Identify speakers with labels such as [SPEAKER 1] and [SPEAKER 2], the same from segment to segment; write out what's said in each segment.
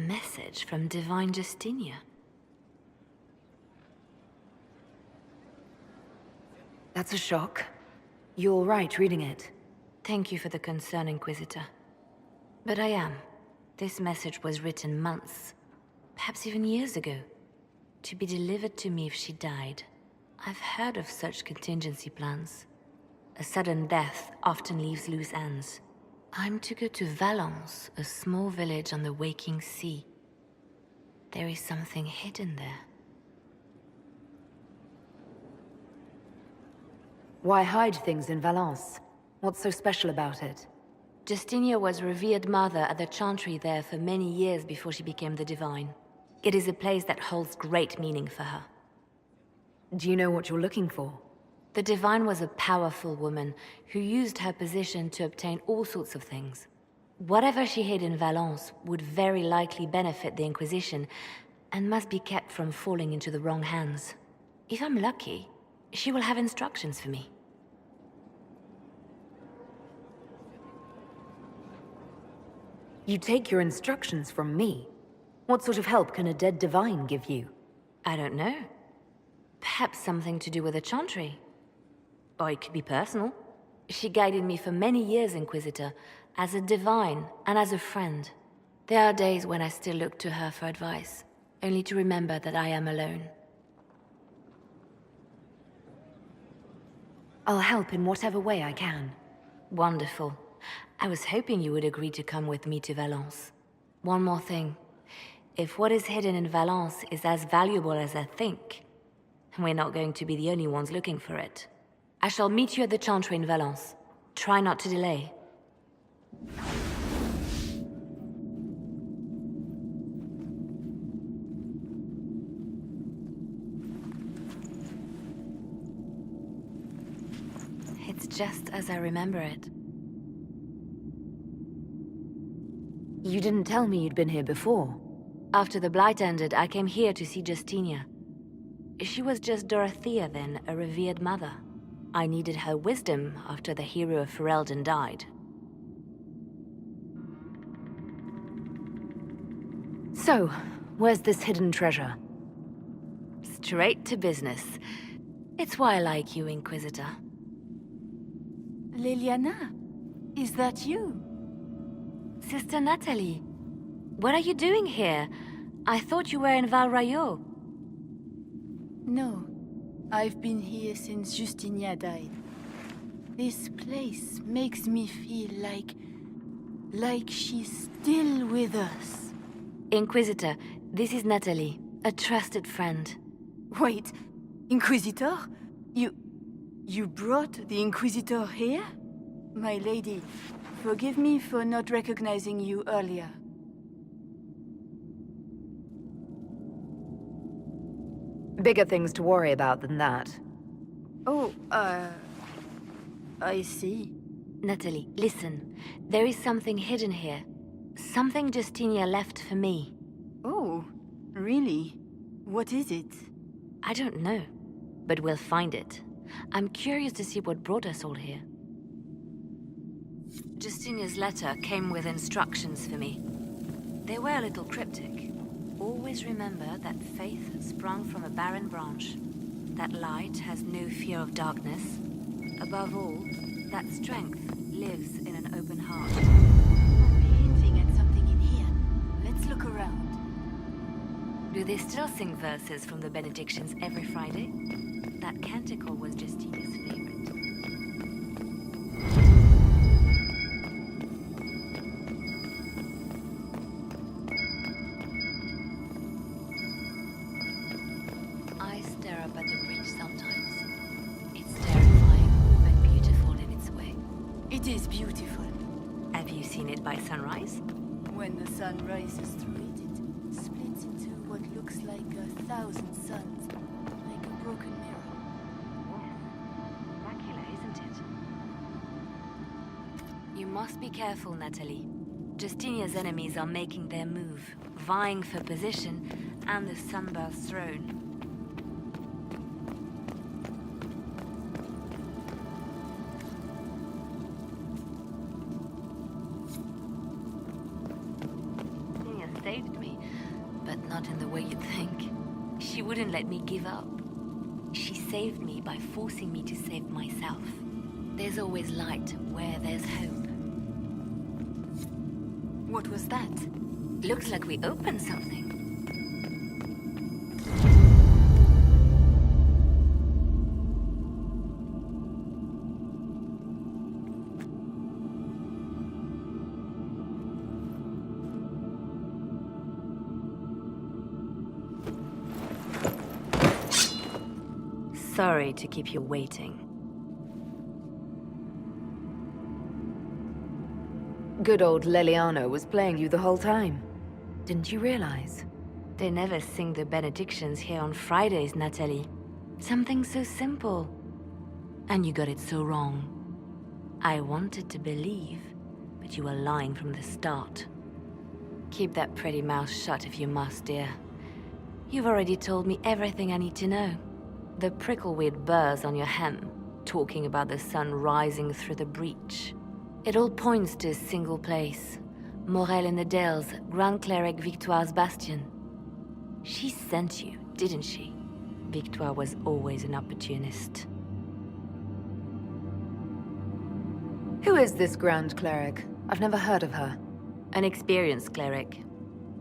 [SPEAKER 1] message from Divine Justinia.
[SPEAKER 2] That's a shock. You're all right reading it.
[SPEAKER 1] Thank you for the concern, Inquisitor. But I am. This message was written months, perhaps even years ago, to be delivered to me if she died. I've heard of such contingency plans. A sudden death often leaves loose ends. I'm to go to Valence, a small village on the waking sea. There is something hidden there.
[SPEAKER 2] Why hide things in Valence? What's so special about it?
[SPEAKER 1] Justinia was revered mother at the chantry there for many years before she became the Divine. It is a place that holds great meaning for her.
[SPEAKER 2] Do you know what you're looking for?
[SPEAKER 1] The Divine was a powerful woman who used her position to obtain all sorts of things. Whatever she hid in Valence would very likely benefit the Inquisition and must be kept from falling into the wrong hands. If I'm lucky, she will have instructions for me.
[SPEAKER 2] You take your instructions from me? What sort of help can a dead Divine give you?
[SPEAKER 1] I don't know. Perhaps something to do with the chantry. Or it could be personal. She guided me for many years, Inquisitor, as a Divine and as a friend. There are days when I still look to her for advice, only to remember that I am alone.
[SPEAKER 2] I'll help in whatever way I can.
[SPEAKER 1] Wonderful. I was hoping you would agree to come with me to Valence. One more thing. If what is hidden in Valence is as valuable as I think, we're not going to be the only ones looking for it. I shall meet you at the chantry in Valence. Try not to delay. It's just as I remember it.
[SPEAKER 2] You didn't tell me you'd been here before.
[SPEAKER 1] After the Blight ended, I came here to see Justinia. She was just Dorothea then, a revered mother. I needed her wisdom after the hero of Ferelden died.
[SPEAKER 2] So, where's this hidden treasure?
[SPEAKER 1] Straight to business. It's why I like you, Inquisitor.
[SPEAKER 3] Lelianna, is that you?
[SPEAKER 1] Sister Natalie, what are you doing here? I thought you were in Val Rayo.
[SPEAKER 3] No, I've been here since Justinia died. This place makes me feel like she's still with us.
[SPEAKER 1] Inquisitor, this is Natalie, a trusted friend.
[SPEAKER 3] Wait, Inquisitor? You brought the Inquisitor here? My lady, forgive me for not recognizing you earlier.
[SPEAKER 2] Bigger things to worry about than that.
[SPEAKER 3] Oh, I see.
[SPEAKER 1] Natalie, listen. There is something hidden here. Something Justinia left for me.
[SPEAKER 3] Oh, really? What is it?
[SPEAKER 1] I don't know, but we'll find it. I'm curious to see what brought us all here. Justinia's letter came with instructions for me. They were a little cryptic. Always remember that faith sprung from a barren branch, that light has no fear of darkness. Above all, that strength lives in an open heart.
[SPEAKER 3] Might be hinting at something in here. Let's look around.
[SPEAKER 1] Do they still sing verses from the benedictions every Friday? That canticle was Justinia's favorite. I stare up at the bridge sometimes. It's terrifying, but beautiful in its way.
[SPEAKER 3] It is beautiful.
[SPEAKER 1] Have you seen it by sunrise?
[SPEAKER 3] When the sun rises through it, it splits into what looks like 1,000 suns, like a broken mirror.
[SPEAKER 1] Immaculate, isn't it? You must be careful, Natalie. Justinia's enemies are making their move, vying for position and the Sunburst throne. Justinia saved me. not in the way you'd think. She wouldn't let me give up. She saved me by forcing me to save myself. There's always light where there's hope.
[SPEAKER 3] What was that?
[SPEAKER 1] Looks like we opened something. Sorry to keep you waiting.
[SPEAKER 2] Good old Lelianna was playing you the whole time. Didn't you realize?
[SPEAKER 1] They never sing the benedictions here on Fridays, Natalie. Something so simple. And you got it so wrong. I wanted to believe, but you were lying from the start. Keep that pretty mouth shut if you must, dear. You've already told me everything I need to know. The prickleweed burrs on your hem, talking about the sun rising through the breach. It all points to a single place. Morel in the Dales, Grand Cleric Victoire's bastion. She sent you, didn't she? Victoire was always an opportunist.
[SPEAKER 2] Who is this Grand Cleric? I've never heard of her.
[SPEAKER 1] An experienced cleric.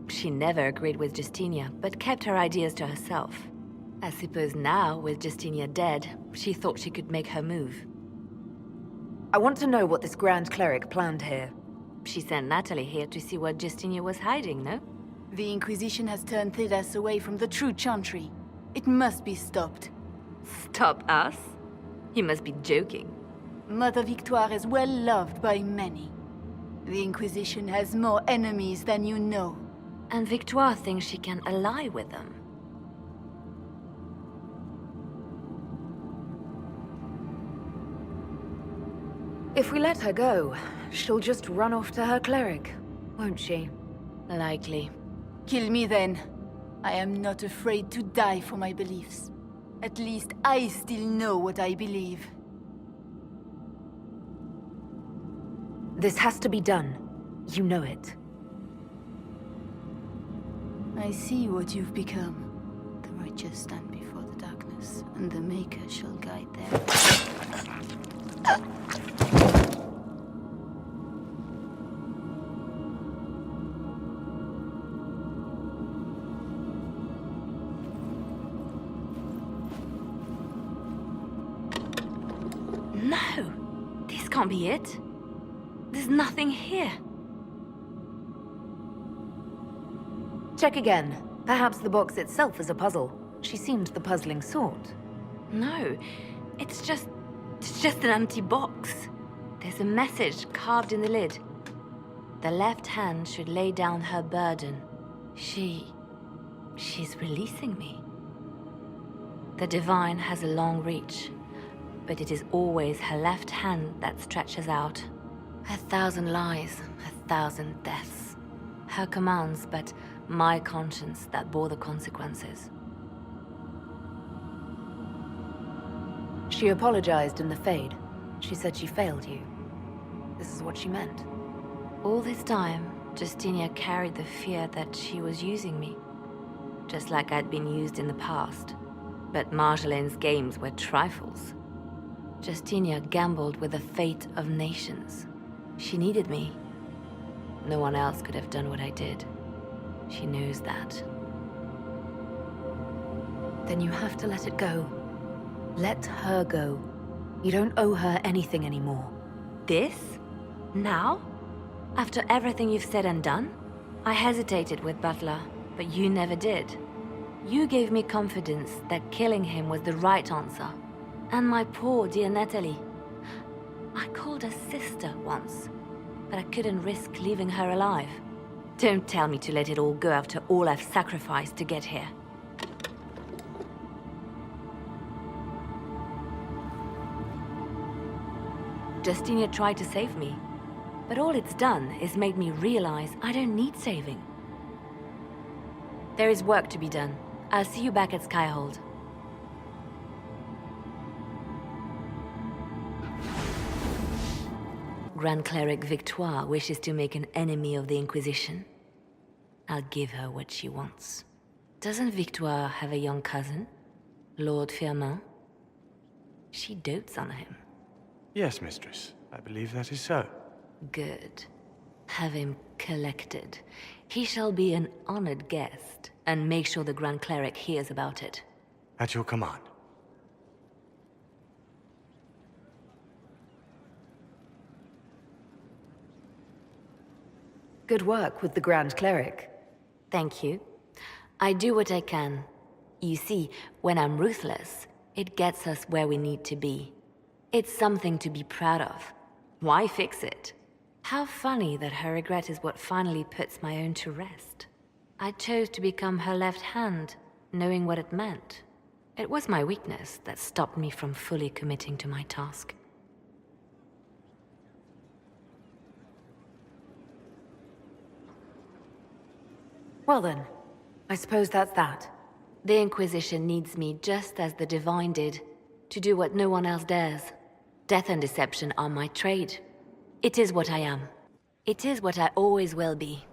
[SPEAKER 1] She never agreed with Justinia, but kept her ideas to herself. I suppose now, with Justinia dead, she thought she could make her move.
[SPEAKER 2] I want to know what this Grand Cleric planned here.
[SPEAKER 1] She sent Natalie here to see what Justinia was hiding, no?
[SPEAKER 3] The Inquisition has turned Thedas away from the true chantry. It must be stopped.
[SPEAKER 1] Stop us? You must be joking.
[SPEAKER 3] Mother Victoire is well loved by many. The Inquisition has more enemies than you know.
[SPEAKER 1] And Victoire thinks she can ally with them.
[SPEAKER 2] If we let her go, she'll just run off to her cleric, won't she?
[SPEAKER 1] Likely.
[SPEAKER 3] Kill me then. I am not afraid to die for my beliefs. At least I still know what I believe.
[SPEAKER 2] This has to be done. You know it.
[SPEAKER 3] I see what you've become. The righteous stand before the darkness, and the Maker shall guide them.
[SPEAKER 1] No! This can't be it. There's nothing here.
[SPEAKER 2] Check again. Perhaps the box itself is a puzzle. She seemed the puzzling sort.
[SPEAKER 1] No, it's just an empty box. There's a message carved in the lid. The left hand should lay down her burden. She's releasing me. The divine has a long reach, but it is always her left hand that stretches out. 1,000 lies, 1,000 deaths. Her commands, but my conscience that bore the consequences.
[SPEAKER 2] She apologized in the Fade. She said she failed you. This is what she meant.
[SPEAKER 1] All this time, Justinia carried the fear that she was using me. Just like I'd been used in the past. But Marjolaine's games were trifles. Justinia gambled with the fate of nations. She needed me. No one else could have done what I did. She knows that.
[SPEAKER 2] Then you have to let it go. Let her go. You don't owe her anything anymore.
[SPEAKER 1] This? Now? After everything you've said and done? I hesitated with Butler, but you never did. You gave me confidence that killing him was the right answer. And my poor dear Natalie. I called her sister once, but I couldn't risk leaving her alive. Don't tell me to let it all go after all I've sacrificed to get here. Justinia tried to save me, but all it's done is made me realize I don't need saving. There is work to be done. I'll see you back at Skyhold. Grand Cleric Victoire wishes to make an enemy of the Inquisition. I'll give her what she wants. Doesn't Victoire have a young cousin? Lord Firmin? She dotes on him.
[SPEAKER 4] Yes, mistress. I believe that is so.
[SPEAKER 1] Good. Have him collected. He shall be an honored guest, and make sure the Grand Cleric hears about it.
[SPEAKER 4] At your command.
[SPEAKER 2] Good work with the Grand Cleric.
[SPEAKER 1] Thank you. I do what I can. You see, when I'm ruthless, it gets us where we need to be. It's something to be proud of. Why fix it? How funny that her regret is what finally puts my own to rest. I chose to become her left hand, knowing what it meant. It was my weakness that stopped me from fully committing to my task.
[SPEAKER 2] Well then, I suppose that's that.
[SPEAKER 1] The Inquisition needs me just as the Divine did, to do what no one else dares. Death and deception are my trade. It is what I am. It is what I always will be.